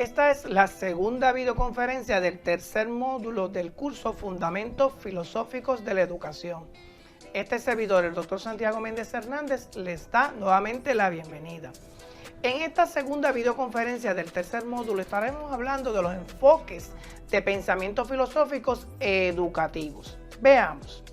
Esta es la segunda videoconferencia del tercer módulo del curso Fundamentos Filosóficos de la Educación. Este servidor, el Dr. Santiago Méndez Hernández, les da nuevamente la bienvenida. En esta segunda videoconferencia del tercer módulo estaremos hablando de los enfoques de pensamientos filosóficos educativos. Veamos.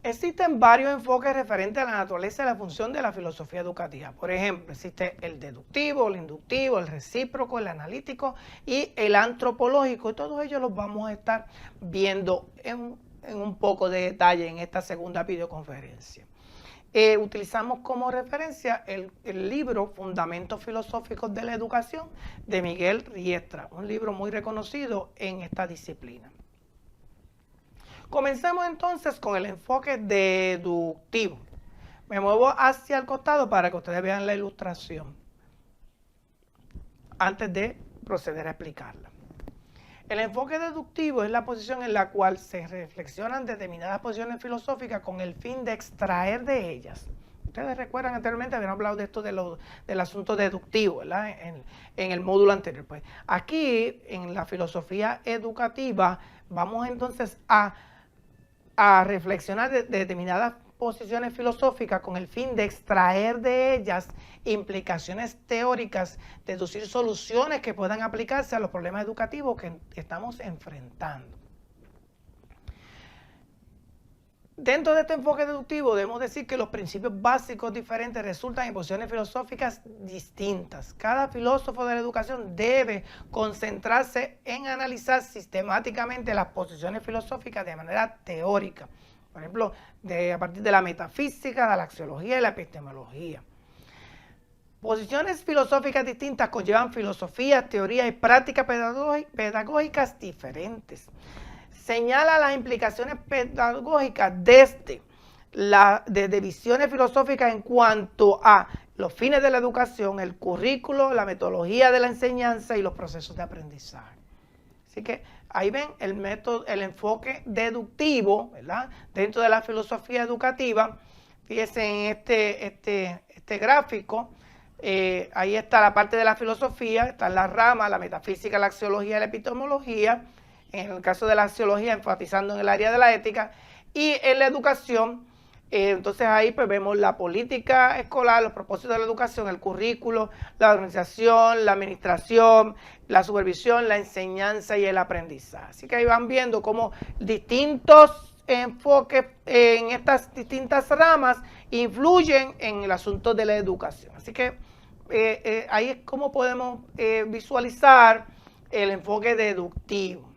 Existen varios enfoques referentes a la naturaleza y la función de la filosofía educativa. Por ejemplo, existe el deductivo, el inductivo, el recíproco, el analítico y el antropológico. Y todos ellos los vamos a estar viendo en un poco de detalle en esta segunda videoconferencia. Utilizamos como referencia el libro Fundamentos Filosóficos de la Educación de Miguel Riestra, un libro muy reconocido en esta disciplina. Comencemos entonces con el enfoque deductivo. Me muevo hacia el costado para que ustedes vean la ilustración antes de proceder a explicarla. El enfoque deductivo es la posición en la cual se reflexionan determinadas posiciones filosóficas con el fin de extraer de ellas. Ustedes recuerdan anteriormente, habían hablado de esto del asunto deductivo, ¿verdad? En el módulo anterior. Pues aquí, en la filosofía educativa, vamos entonces a reflexionar de determinadas posiciones filosóficas con el fin de extraer de ellas implicaciones teóricas, deducir soluciones que puedan aplicarse a los problemas educativos que estamos enfrentando. Dentro de este enfoque deductivo debemos decir que los principios básicos diferentes resultan en posiciones filosóficas distintas. Cada filósofo de la educación debe concentrarse en analizar sistemáticamente las posiciones filosóficas de manera teórica. Por ejemplo, a partir de la metafísica, de la axiología y la epistemología. Posiciones filosóficas distintas conllevan filosofías, teorías y prácticas pedagógicas diferentes. Señala las implicaciones pedagógicas desde visiones filosóficas en cuanto a los fines de la educación, el currículo, la metodología de la enseñanza y los procesos de aprendizaje. Así que ahí ven el método, el enfoque deductivo, ¿verdad? Dentro de la filosofía educativa. Fíjense en este gráfico. Ahí está la parte de la filosofía, están las ramas, la metafísica, la axiología y la epistemología. En el caso de la axiología, enfatizando en el área de la ética, y en la educación, entonces ahí pues vemos la política escolar, los propósitos de la educación, el currículo, la organización, la administración, la supervisión, la enseñanza y el aprendizaje. Así que ahí van viendo cómo distintos enfoques en estas distintas ramas influyen en el asunto de la educación. Así que ahí es como podemos visualizar el enfoque deductivo.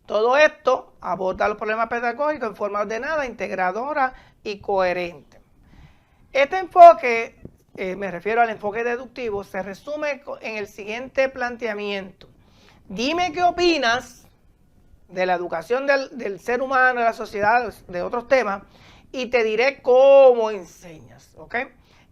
Todo esto aborda los problemas pedagógicos en forma ordenada, integradora y coherente. Este enfoque, me refiero al enfoque deductivo, se resume en el siguiente planteamiento. Dime qué opinas de la educación del ser humano, de la sociedad, de otros temas, y te diré cómo enseñas, ¿ok?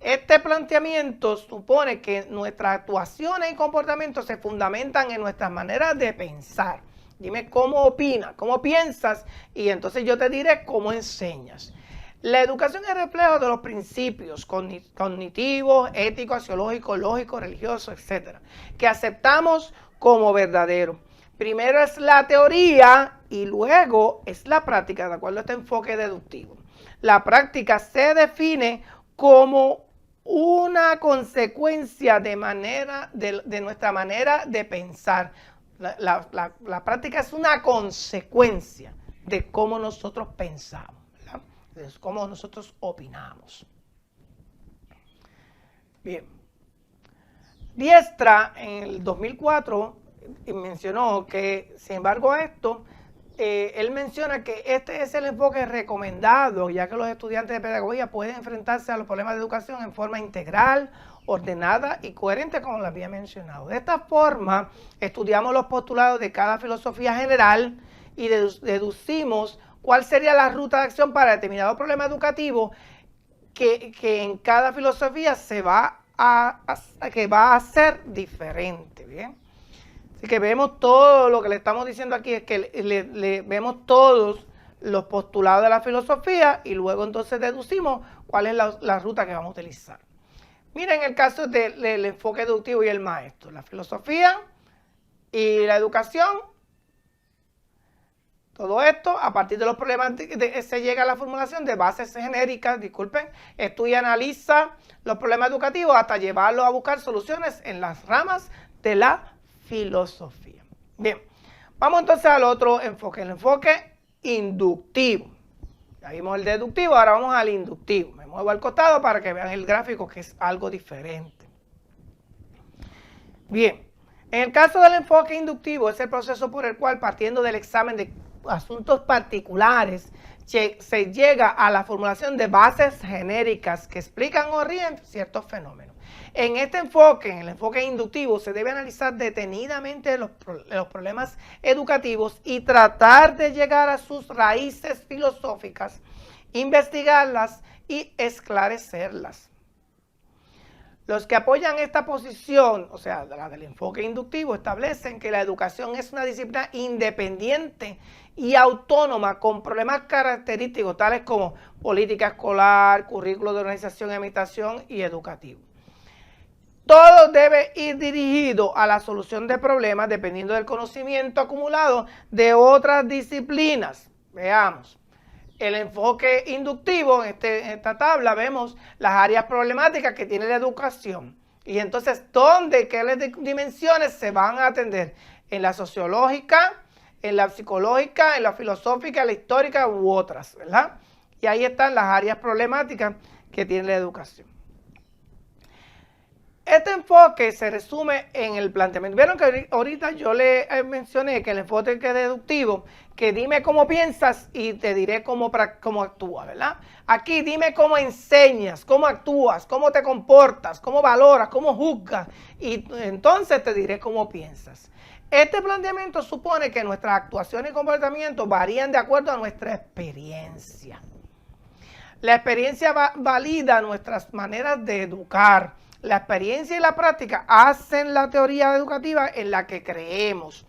Este planteamiento supone que nuestras actuaciones y comportamientos se fundamentan en nuestras maneras de pensar. Dime cómo opinas, cómo piensas, y entonces yo te diré cómo enseñas. La educación es reflejo de los principios cognitivos, éticos, axiológicos, lógicos, religiosos, etc., que aceptamos como verdaderos. Primero es la teoría y luego es la práctica, de acuerdo a este enfoque deductivo. La práctica se define como una consecuencia de nuestra manera de pensar. La práctica es una consecuencia de cómo nosotros pensamos, ¿verdad? De cómo nosotros opinamos. Bien. Riestra en el 2004 mencionó que, sin embargo, él menciona que este es el enfoque recomendado, ya que los estudiantes de pedagogía pueden enfrentarse a los problemas de educación en forma integral, ordenada y coherente, como lo había mencionado. De esta forma, estudiamos los postulados de cada filosofía general y deducimos cuál sería la ruta de acción para determinado problema educativo que en cada filosofía va a ser diferente, ¿bien? Así que vemos todo lo que le estamos diciendo aquí, es que vemos todos los postulados de la filosofía y luego entonces deducimos cuál es la ruta que vamos a utilizar. Miren el caso del enfoque deductivo y el maestro. La filosofía y la educación. Todo esto, a partir de los problemas, se llega a la formulación de bases genéricas, disculpen, estudia y analiza los problemas educativos hasta llevarlos a buscar soluciones en las ramas de la filosofía. Bien, vamos entonces al otro enfoque, el enfoque inductivo. Ya vimos el deductivo, ahora vamos al inductivo. Me muevo al costado para que vean el gráfico, que es algo diferente. Bien, en el caso del enfoque inductivo, es el proceso por el cual, partiendo del examen de asuntos particulares, se llega a la formulación de bases genéricas que explican o ríen ciertos fenómenos. En este enfoque, en el enfoque inductivo, se debe analizar detenidamente los problemas educativos y tratar de llegar a sus raíces filosóficas, investigarlas y esclarecerlas. Los que apoyan esta posición, o sea, la del enfoque inductivo, establecen que la educación es una disciplina independiente y autónoma con problemas característicos tales como política escolar, currículo de organización y administración y educativo. Todo debe ir dirigido a la solución de problemas dependiendo del conocimiento acumulado de otras disciplinas. Veamos. El enfoque inductivo, en esta tabla vemos las áreas problemáticas que tiene la educación. Y entonces, ¿qué dimensiones se van a atender? En la sociológica, en la psicológica, en la filosófica, en la histórica u otras, ¿verdad? Y ahí están las áreas problemáticas que tiene la educación. Este enfoque se resume en el planteamiento. Vieron que ahorita yo le mencioné que el enfoque deductivo, que dime cómo piensas y te diré cómo actúas, ¿verdad? Aquí dime cómo enseñas, cómo actúas, cómo te comportas, cómo valoras, cómo juzgas, y entonces te diré cómo piensas. Este planteamiento supone que nuestras actuaciones y comportamientos varían de acuerdo a nuestra experiencia. La experiencia valida nuestras maneras de educar. La experiencia y la práctica hacen la teoría educativa en la que creemos.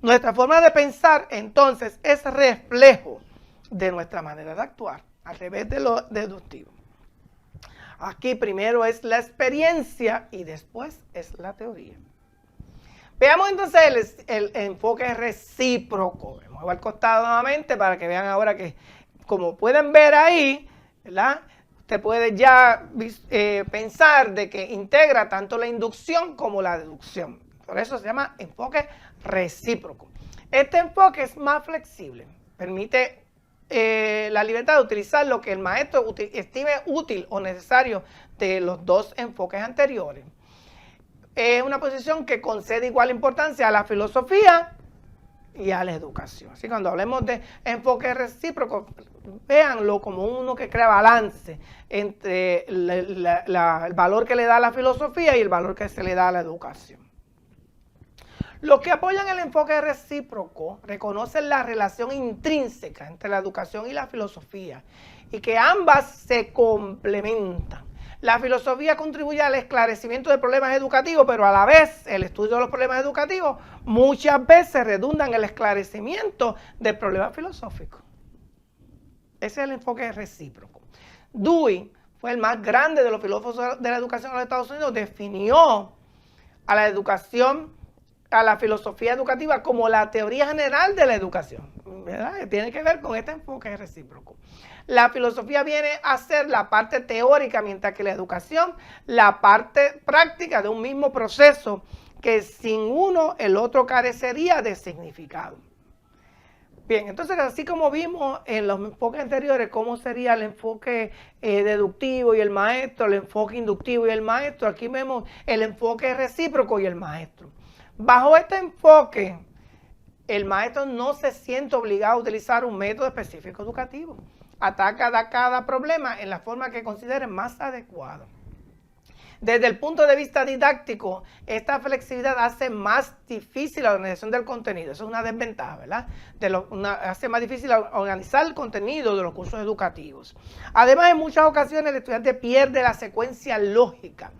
Nuestra forma de pensar, entonces, es reflejo de nuestra manera de actuar, al revés de lo deductivo. Aquí primero es la experiencia y después es la teoría. Veamos entonces el enfoque recíproco. Me muevo al costado nuevamente para que vean ahora que, como pueden ver ahí, ¿verdad?, usted puede ya pensar de que integra tanto la inducción como la deducción. Por eso se llama enfoque recíproco. Este enfoque es más flexible, permite la libertad de utilizar lo que el maestro estime útil o necesario de los dos enfoques anteriores. Es una posición que concede igual importancia a la filosofía y a la educación. Así que cuando hablemos de enfoque recíproco, véanlo como uno que crea balance entre el valor que le da a la filosofía y el valor que se le da a la educación. Los que apoyan el enfoque recíproco reconocen la relación intrínseca entre la educación y la filosofía y que ambas se complementan. La filosofía contribuye al esclarecimiento de problemas educativos, pero a la vez el estudio de los problemas educativos muchas veces redunda en el esclarecimiento de problemas filosóficos. Ese es el enfoque recíproco. Dewey fue el más grande de los filósofos de la educación en los Estados Unidos, definió a la educación, a la filosofía educativa como la teoría general de la educación, ¿verdad? Tiene que ver con este enfoque recíproco. La filosofía viene a ser la parte teórica, mientras que la educación, la parte práctica de un mismo proceso que sin uno el otro carecería de significado. Bien, entonces así como vimos en los enfoques anteriores cómo sería el enfoque deductivo y el maestro, el enfoque inductivo y el maestro, aquí vemos el enfoque recíproco y el maestro. Bajo este enfoque, el maestro no se siente obligado a utilizar un método específico educativo. Ataca cada problema en la forma que considere más adecuado. Desde el punto de vista didáctico, esta flexibilidad hace más difícil la organización del contenido. Eso es una desventaja, ¿verdad? Hace más difícil organizar el contenido de los cursos educativos. Además, en muchas ocasiones el estudiante pierde la secuencia lógica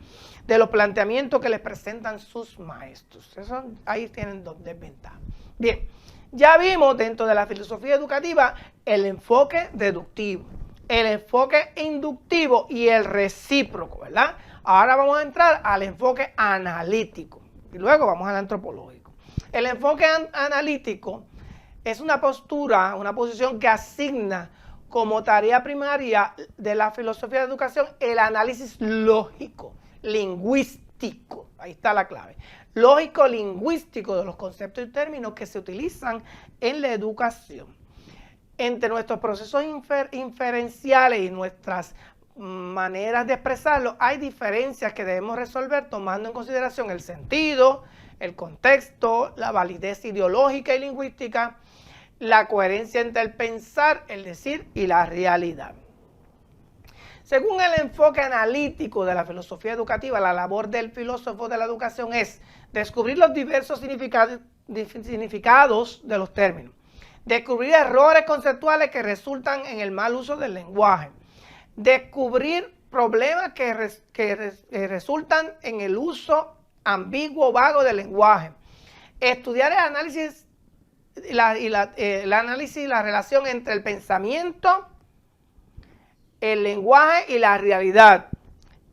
de los planteamientos que les presentan sus maestros. Ahí tienen dos desventajas. Bien, ya vimos dentro de la filosofía educativa el enfoque deductivo, el enfoque inductivo y el recíproco, ¿verdad? Ahora vamos a entrar al enfoque analítico y luego vamos al antropológico. El enfoque analítico es una postura, una posición que asigna como tarea primaria de la filosofía de educación el análisis lógico, lingüístico, ahí está la clave, lógico-lingüístico de los conceptos y términos que se utilizan en la educación. Entre nuestros procesos inferenciales y nuestras maneras de expresarlo, hay diferencias que debemos resolver tomando en consideración el sentido, el contexto, la validez ideológica y lingüística, la coherencia entre el pensar, el decir y la realidad. Según el enfoque analítico de la filosofía educativa, la labor del filósofo de la educación es descubrir los diversos significados de los términos, descubrir errores conceptuales que resultan en el mal uso del lenguaje, descubrir problemas que resultan en el uso ambiguo o vago del lenguaje, estudiar el análisis el análisis y la relación entre el pensamiento, el lenguaje y la realidad,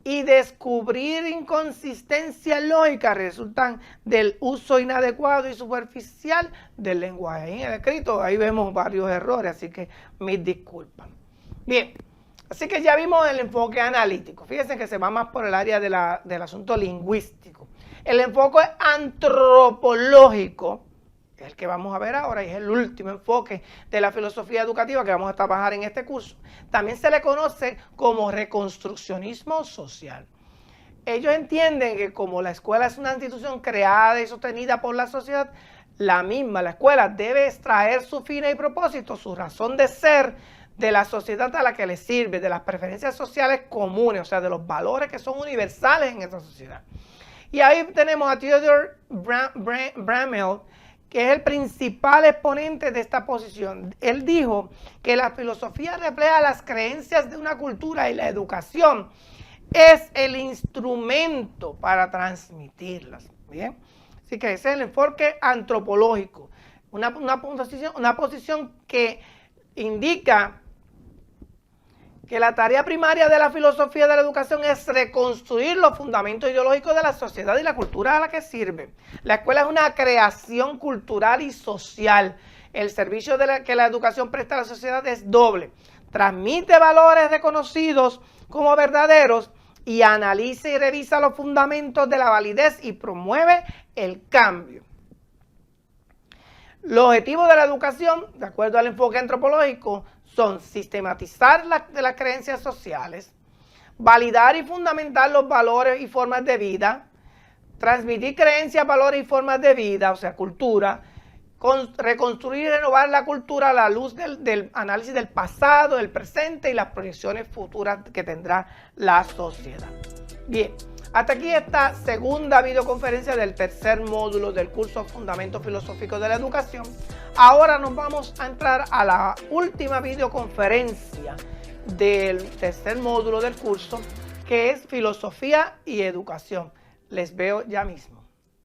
y descubrir inconsistencias lógicas que resultan del uso inadecuado y superficial del lenguaje. En el escrito ahí vemos varios errores, así que mis disculpas. Bien, así que ya vimos el enfoque analítico. Fíjense que se va más por el área del asunto lingüístico. El enfoque antropológico, que es el que vamos a ver ahora, y es el último enfoque de la filosofía educativa que vamos a trabajar en este curso. También se le conoce como reconstruccionismo social. Ellos entienden que como la escuela es una institución creada y sostenida por la sociedad, la escuela debe extraer su fin y propósito, su razón de ser de la sociedad a la que le sirve, de las preferencias sociales comunes, o sea, de los valores que son universales en esa sociedad. Y ahí tenemos a Theodore Bramell, que es el principal exponente de esta posición. Él dijo que la filosofía refleja las creencias de una cultura y la educación es el instrumento para transmitirlas. ¿Bien? Así que ese es el enfoque antropológico, una posición que indica que la tarea primaria de la filosofía de la educación es reconstruir los fundamentos ideológicos de la sociedad y la cultura a la que sirve. La escuela es una creación cultural y social. El servicio que la educación presta a la sociedad es doble. Transmite valores reconocidos como verdaderos y analiza y revisa los fundamentos de la validez y promueve el cambio. Los objetivos de la educación, de acuerdo al enfoque antropológico, son sistematizar las creencias sociales, validar y fundamentar los valores y formas de vida, transmitir creencias, valores y formas de vida, o sea, cultura, reconstruir y renovar la cultura a la luz del análisis del pasado, del presente y las proyecciones futuras que tendrá la sociedad. Bien, hasta aquí esta segunda videoconferencia del tercer módulo del curso Fundamentos Filosóficos de la Educación. Ahora nos vamos a entrar a la última videoconferencia del tercer módulo del curso, que es Filosofía y Educación. Les veo ya mismo.